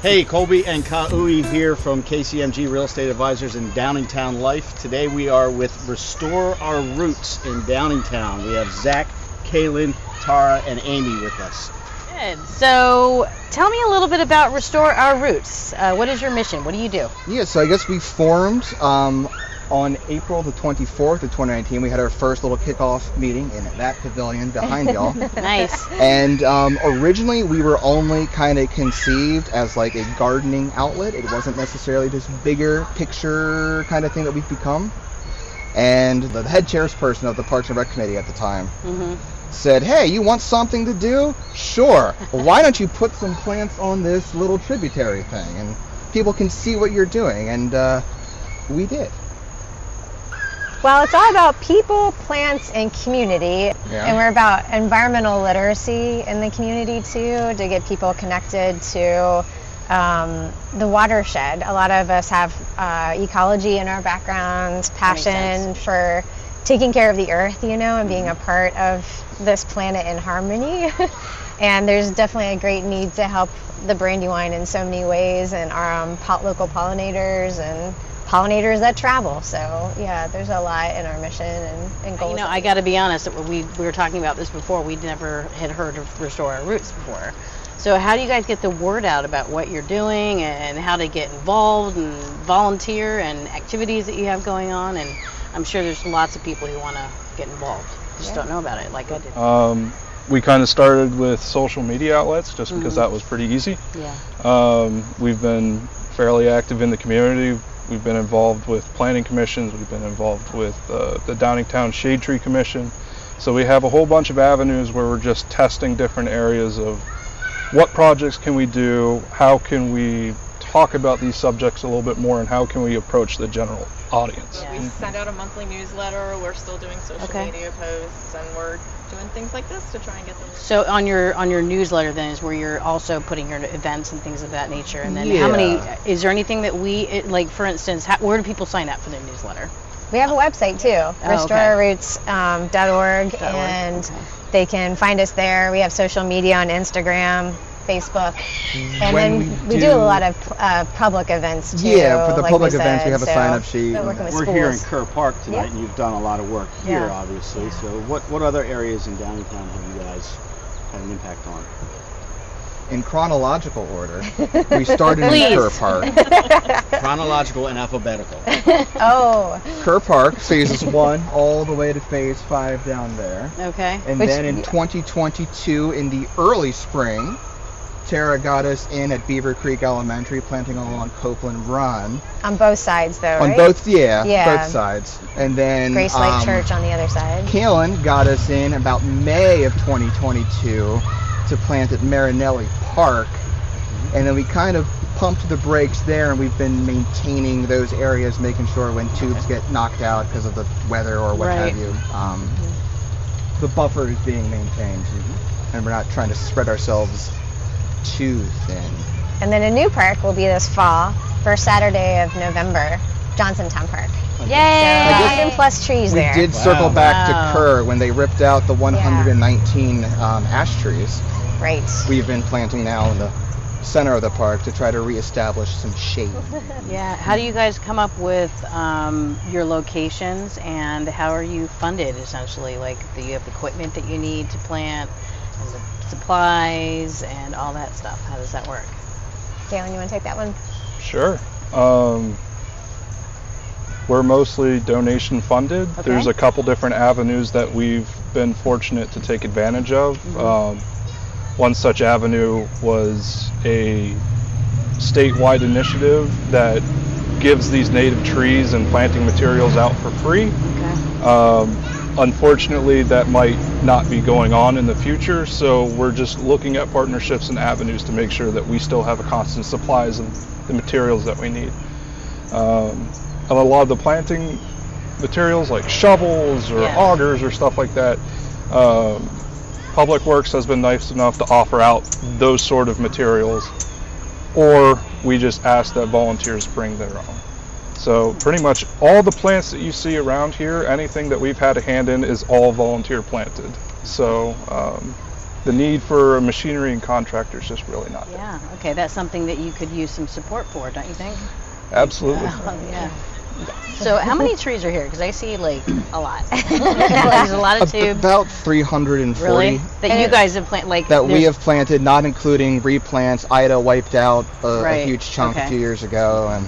Hey, Colby and Kau'i here from KCMG Real Estate Advisors in Downingtown Life. Today we are with Restore Our Roots in Downingtown. We have Zach, Kaylin, Tara, and Amy with us. Good. So tell me a little bit about Restore Our Roots. What is your mission? What do you do? Yeah, so I guess we formed on April the 24th of 2019. We had our first little kickoff meeting in that pavilion behind y'all. Nice. And originally we were only kind of conceived as like a gardening outlet. It wasn't necessarily this bigger picture kind of thing that we've become. And the head chairperson of the Parks and Rec Committee at the time said, hey, you want something to do? Sure. Well, why don't you put some plants on this little tributary thing and people can see what you're doing? And we did. Well, it's all about people, plants, and community. Yeah. And we're about environmental literacy in the community too, to get people connected to the watershed. A lot of us have ecology in our backgrounds, passion for taking care of the earth, you know, and being a part of this planet in harmony. And there's definitely a great need to help the Brandywine in so many ways, and our local pollinators and pollinators that travel. So yeah, there's a lot in our mission and goals. You know, I got to be honest, we were talking about this before. We never had heard of Restore Our Roots before. So how do you guys get the word out about what you're doing and how to get involved and volunteer and activities that you have going on? And I'm sure there's lots of people who want to get involved, just don't know about it like I did. We kind of started with social media outlets just because that was pretty easy. Yeah. We've been fairly active in the community. We've been involved with planning commissions. We've been involved with the Downingtown Shade Tree Commission. So we have a whole bunch of avenues where we're just testing different areas of what projects can we do, how can we talk about these subjects a little bit more, and how can we approach the general audience. We send out a monthly newsletter. We're still doing social media posts, and we're doing things like this to try and get them. So on your newsletter then is where you're also putting your events and things of that nature. And then how many, is there anything that like for instance, where do people sign up for the newsletter? We have a website too, restorourroots.org, and they can find us there. We have social media on Instagram, Facebook, and then we do a lot of public events too. Yeah, for the like public we events, said, we have a sign-up sheet. We're here in Kerr Park tonight, and you've done a lot of work here, obviously. So what other areas in Downingtown have you guys had an impact on? In chronological order, we started in Kerr Park. Chronological and alphabetical. Kerr Park, phases 1 all the way to phase 5 down there. Okay. And then in 2022, in the early spring, Tara got us in at Beaver Creek Elementary, planting along Copeland Run. On both sides, though, On right? both sides. And then Grace Lake Church on the other side. Kaylin got us in about May of 2022 to plant at Marinelli Park. And then we kind of pumped the brakes there, and we've been maintaining those areas, making sure when tubes get knocked out because of the weather or what have you, the buffer is being maintained. And we're not trying to spread ourselves too thin. And then a new park will be this fall, first Saturday of November, Johnsontown Park. Yay! So 100+ trees there. We did circle back to Kerr when they ripped out the 119 ash trees. Right. We've been planting now in the center of the park to try to reestablish some shade. Yeah. How do you guys come up with your locations, and how are you funded essentially? Like, do you have equipment that you need to plant, and the supplies, and all that stuff? How does that work? Galen, you want to take that one? Sure. We're mostly donation funded. There's a couple different avenues that we've been fortunate to take advantage of. One such avenue was a statewide initiative that gives these native trees and planting materials out for free. Unfortunately, that might not be going on in the future, so we're just looking at partnerships and avenues to make sure that we still have a constant supplies of the materials that we need. And a lot of the planting materials like shovels or augers or stuff like that, Public Works has been nice enough to offer out those sort of materials, or we just ask that volunteers bring their own. So pretty much all the plants that you see around here, anything that we've had a hand in, is all volunteer planted. So the need for a machinery and contractor is just really not there. Yeah. Okay, that's something that you could use some support for, don't you think? Absolutely. Yeah. So how many trees are here? Because I see like a lot. There's a lot of tubes. About 340. Really? That you guys have planted, like That we have planted, not including replants. Ida wiped out Right. a huge chunk Okay. a few years ago, and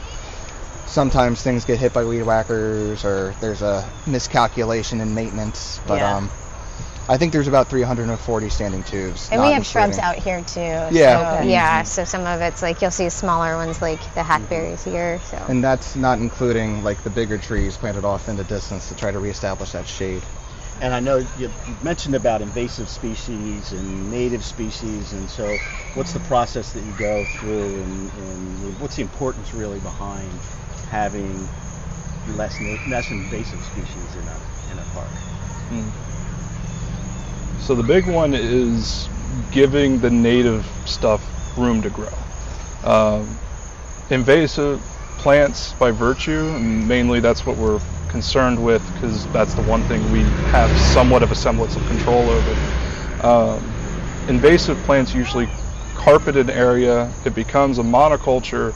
sometimes things get hit by weed whackers, or there's a miscalculation in maintenance. But Yeah. I think there's about 340 standing tubes. And not we have shrubs including- out here too. Yeah. So, Okay. yeah. So some of it's like you'll see smaller ones like the hackberries here. So. And that's not including like the bigger trees planted off in the distance to try to reestablish that shade. And I know you mentioned about invasive species and native species, and so what's the process that you go through, and what's the importance really behind having less invasive species in a park? So the big one is giving the native stuff room to grow. Invasive plants by virtue, and mainly that's what we're concerned with, because that's the one thing we have somewhat of a semblance of control over. Invasive plants usually carpet an area, it becomes a monoculture.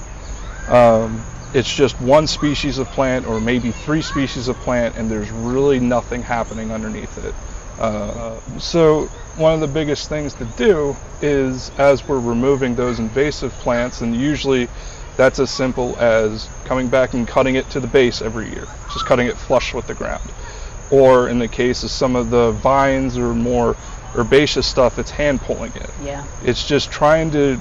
It's just one species of plant or maybe 3 species of plant, and there's really nothing happening underneath it. So one of the biggest things to do is, as we're removing those invasive plants, and usually that's as simple as coming back and cutting it to the base every year, just cutting it flush with the ground. Or in the case of some of the vines or more herbaceous stuff, it's hand pulling it. Yeah. It's just trying to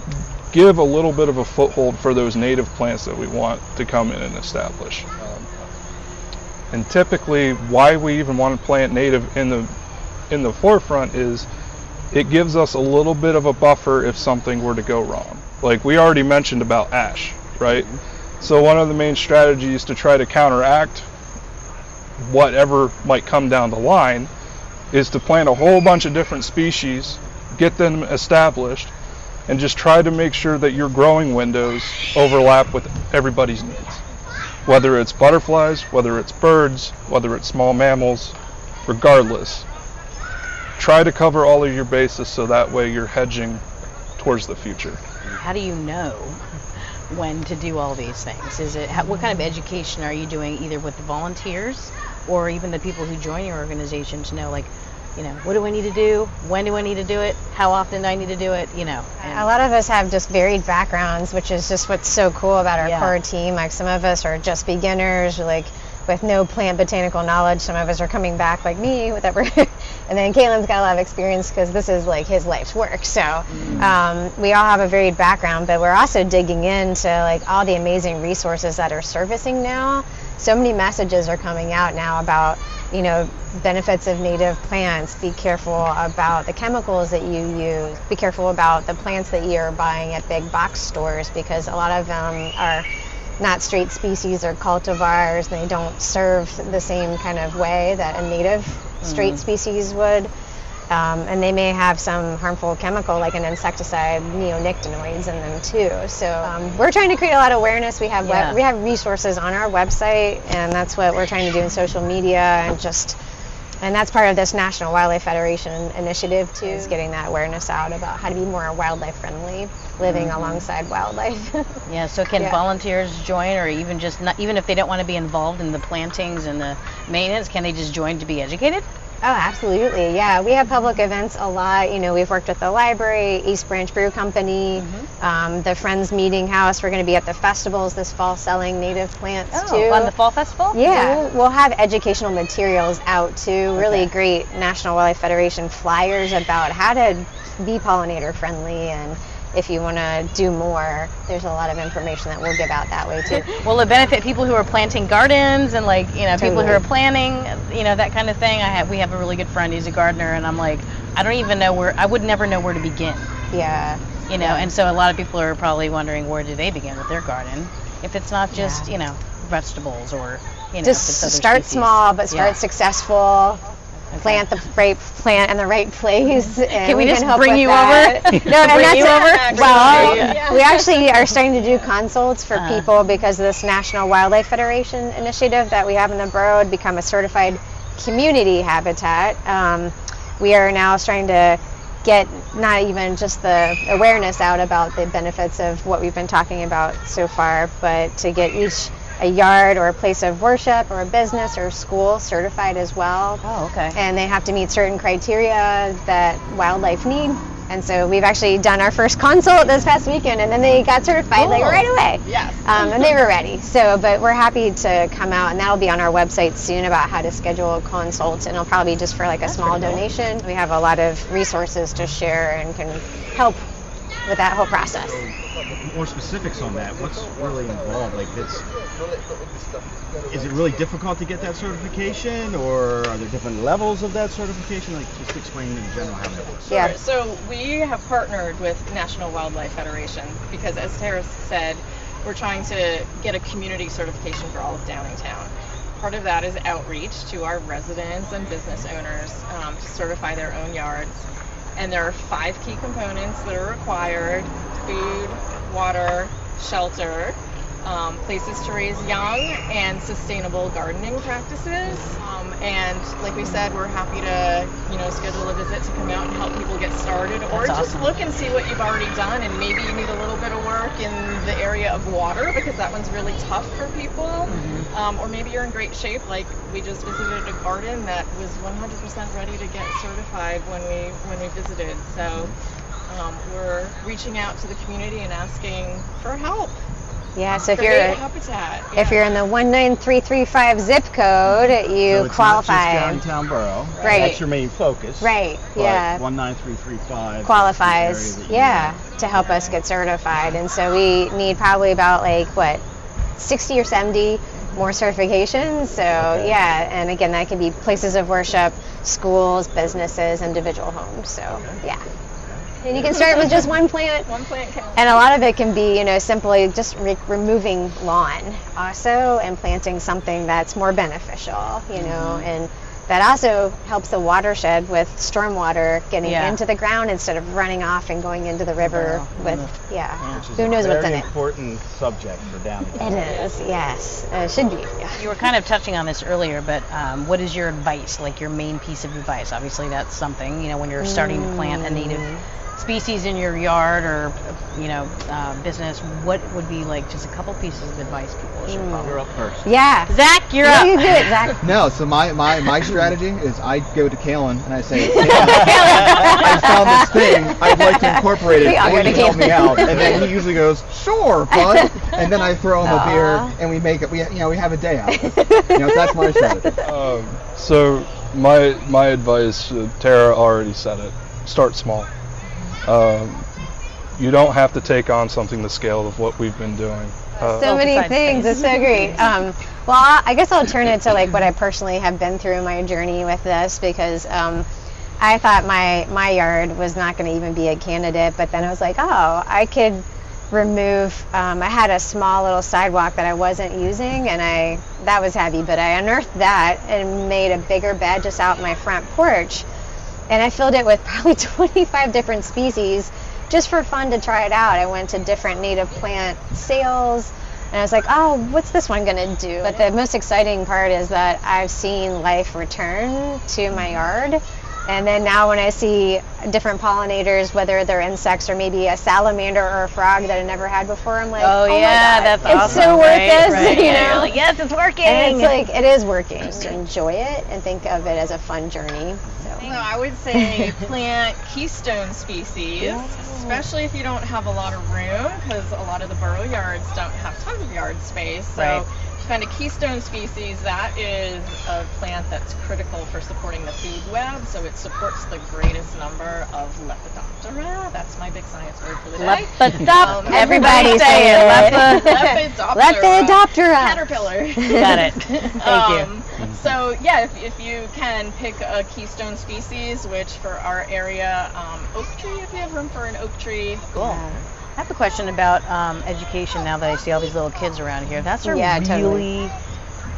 give a little bit of a foothold for those native plants that we want to come in and establish. And typically why we even want to plant native in the forefront is it gives us a little bit of a buffer if something were to go wrong. Like we already mentioned about ash, right? So one of the main strategies to try to counteract whatever might come down the line is to plant a whole bunch of different species, get them established, and just try to make sure that your growing windows overlap with everybody's needs. Whether it's butterflies, whether it's birds, whether it's small mammals, regardless. Try to cover all of your bases so that way you're hedging towards the future. How do you know when to do all these things? What kind of education are you doing, either with the volunteers or even the people who join your organization, to know, like, what do I need to do? When do I need to do it? How often do I need to do it? A lot of us have just varied backgrounds, which is just what's so cool about our core team. Like some of us are just beginners, like with no plant botanical knowledge. Some of us are coming back like me, whatever. And then Caitlin's got a lot of experience because this is like his life's work. So we all have a varied background, but we're also digging into like all the amazing resources that are surfacing now. So many messages are coming out now about, benefits of native plants. Be careful about the chemicals that you use. Be careful about the plants that you're buying at big box stores, because a lot of them are not straight species or cultivars. They don't serve the same kind of way that a native straight species would. And they may have some harmful chemical like an insecticide, neonicotinoids in them too. So we're trying to create a lot of awareness. We have we have resources on our website, and that's what we're trying to do in social media, and that's part of this National Wildlife Federation initiative too, is getting that awareness out about how to be more wildlife friendly, living alongside wildlife. Yeah, so can volunteers join, or even just not, even if they don't want to be involved in the plantings and the maintenance, can they just join to be educated? Oh, absolutely. Yeah, we have public events a lot. We've worked with the library, East Branch Brew Company, the Friends Meeting House. We're going to be at the festivals this fall selling native plants too. On the fall festival? Yeah, we'll have educational materials out too. Really great National Wildlife Federation flyers about how to be pollinator friendly, and if you want to do more, there's a lot of information that we'll give out that way too. Will it benefit people who are planting gardens and people who are planning, that kind of thing? We have a really good friend who's a gardener, and I'm like, I would never know where to begin. Yeah. And so a lot of people are probably wondering, where do they begin with their garden? If it's not just, vegetables or, just start small, but start successful. Plant the right plant in the right place. And can we just help bring with you that. over? No, and bring you over? Well, we actually are starting to do consults for people because of this National Wildlife Federation initiative that we have in the borough to become a certified community habitat. We are now starting to get not even just the awareness out about the benefits of what we've been talking about so far, but to get each a yard or a place of worship or a business or school certified as well. Oh, okay. And they have to meet certain criteria that wildlife need. And so we've actually done our first consult this past weekend, and then they got certified like right away. Yes. And they were ready. So, but we're happy to come out, and that'll be on our website soon about how to schedule a consult, and it'll probably be just for like a small donation. We have a lot of resources to share and can help with that whole process. More specifics on that. What's really involved? Like this, is it really difficult to get that certification, or are there different levels of that certification? Like, just explain in general how that works. Yeah. Sure. So we have partnered with National Wildlife Federation because, as Tara said, we're trying to get a community certification for all of Downingtown. Part of that is outreach to our residents and business owners to certify their own yards. And there are 5 key components that are required: food, water, shelter, places to raise young, and sustainable gardening practices. And like we said, we're happy to, schedule a visit to come out and help people get started, or That's just awesome. look and see what you've already done, and maybe you need a little bit of work in the area of water because that one's really tough for people. Or maybe you're in great shape, like we just visited a garden that was 100% ready to get certified when we visited. So we're reaching out to the community and asking for help. Yeah, so if Create you're habitat. if you're in the 19335 zip code, you So it's qualify. not just Downingtown Borough. Right. That's your main focus. Right, But yeah. 19335 Qualifies, is the area that you yeah, to help us get certified. And so we need probably about 60 or 70 more certifications. So Okay. yeah, and again, that can be places of worship, schools, businesses, individual homes. So yeah. And you can start with just one plant. One plant counts. And a lot of it can be, simply just removing lawn also and planting something that's more beneficial, and that also helps the watershed with stormwater getting Yeah. into the ground instead of running off and going into the river with, Which is who knows a what's very in it. important subject for Downingtown. It is, yes. It should be, yeah. You were kind of touching on this earlier, but what is your advice, like your main piece of advice? Obviously, that's something, when you're starting to plant a native species in your yard or, business, what would be just a couple pieces of advice people should follow? You're up first. Yeah. Zach, you're Yeah, up. you do it, Zach. No, so my strategy is I go to Kalen and I say, Kalen, I found this thing. I'd like to incorporate it. We all go Can to you help me Kalen. out? And then he usually goes, sure, bud. And then I throw him a beer and we make it. We have a day out. That's my strategy. So my advice, Tara already said it. Start small. You don't have to take on something the scale of what we've been doing. So many besides things. space. It's so great. Well, I guess I'll turn it to what I personally have been through in my journey with this, because I thought my yard was not going to even be a candidate, but then I was like, oh, I could remove. I had a small little sidewalk that I wasn't using, and that was heavy, but I unearthed that and made a bigger bed just out my front porch, and I filled it with probably 25 different species. Just for fun to try it out. I went to different native plant sales and I was like, oh, what's this one gonna do? But the most exciting part is that I've seen life return to my yard. And then now when I see different pollinators, whether they're insects or maybe a salamander or a frog that I never had before, I'm like, Oh, my yeah, God, that's it's awesome. so worth right, this, right. Yeah. You're like, yes, it's working. And it's it is working. Just enjoy it and think of it as a fun journey. So I would say plant keystone species, especially if you don't have a lot of room, because a lot of the borough yards don't have tons of yard space. So Right. if you find a keystone species, that is a plant that's critical for supporting the food web. So it supports the greatest number of Lepidoptera. That's my big science word for the day. Lepidoptera. Everybody say it. Lepidoptera. Caterpillar. Got it. Thank you. So yeah, if you can pick a keystone species, which for our area, oak tree, if you have room for an oak tree. Cool. I have a question about education now that I see all these little kids around here. That's a Yeah, really,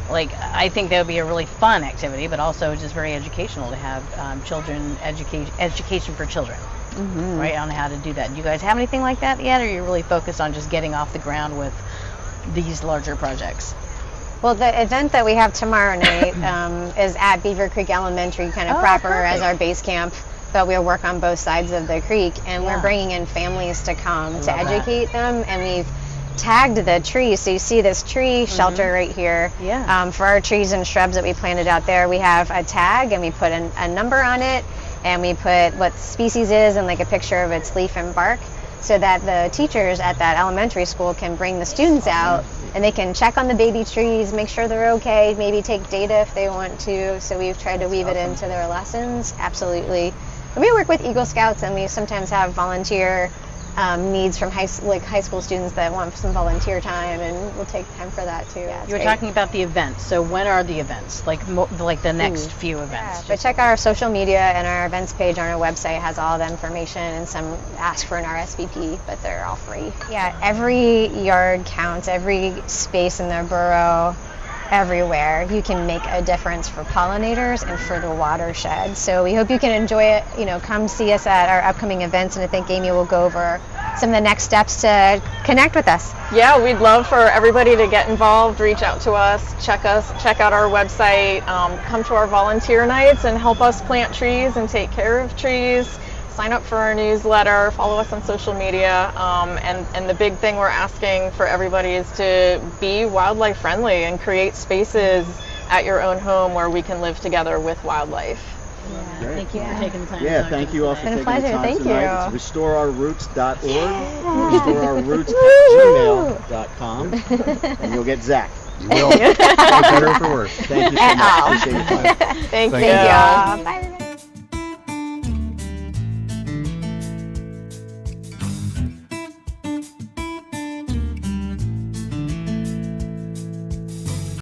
I think that would be a really fun activity, but also just very educational to have children, education for children, right, on how to do that. Do you guys have anything like that yet, or are you really focused on just getting off the ground with these larger projects? Well, the event that we have tomorrow night is at Beaver Creek Elementary, kind of proper perfect. as our base camp. but we'll work on both sides of the creek, and Yeah. we're bringing in families to come to love that. educate them, and we've tagged the trees. So you see this tree shelter right here. Yeah. For our trees and shrubs that we planted out there, we have a tag, and we put a number on it, and we put what species is and like a picture of its leaf and bark, so that the teachers at that elementary school can bring the students out and they can check on the baby trees, make sure they're okay, maybe take data if they want to. So we've tried to weave it into their lessons. Absolutely. And we work with Eagle Scouts, and we sometimes have volunteer needs from high school students that want some volunteer time, and we'll take time for that too. Yeah, You were talking about the events. So when are the events? Like the next few events? But check out our social media, and our events page on our website has all the information, and some ask for an RSVP, but they're all free. Yeah, every yard counts, every space in the borough, everywhere. You can make a difference for pollinators and for the watershed. So we hope you can enjoy it. Come see us at our upcoming events, and I think Amy will go over some of the next steps to connect with us. Yeah, we'd love for everybody to get involved, reach out to us, check out our website, come to our volunteer nights and help us plant trees and take care of trees. Sign up for our newsletter, follow us on social media, and the big thing we're asking for everybody is to be wildlife friendly and create spaces at your own home where we can live together with wildlife. Great. Thank you for taking the time. Yeah, to talk thank to you us all for today. It's been a taking the pleasure. time Thank tonight. you. It's restoreourroots.org, restoreourroots@gmail.com, and you'll get Zach. You will. For better or for worse. Thank you so much. Appreciate your time. Thank you. Thank you. Bye.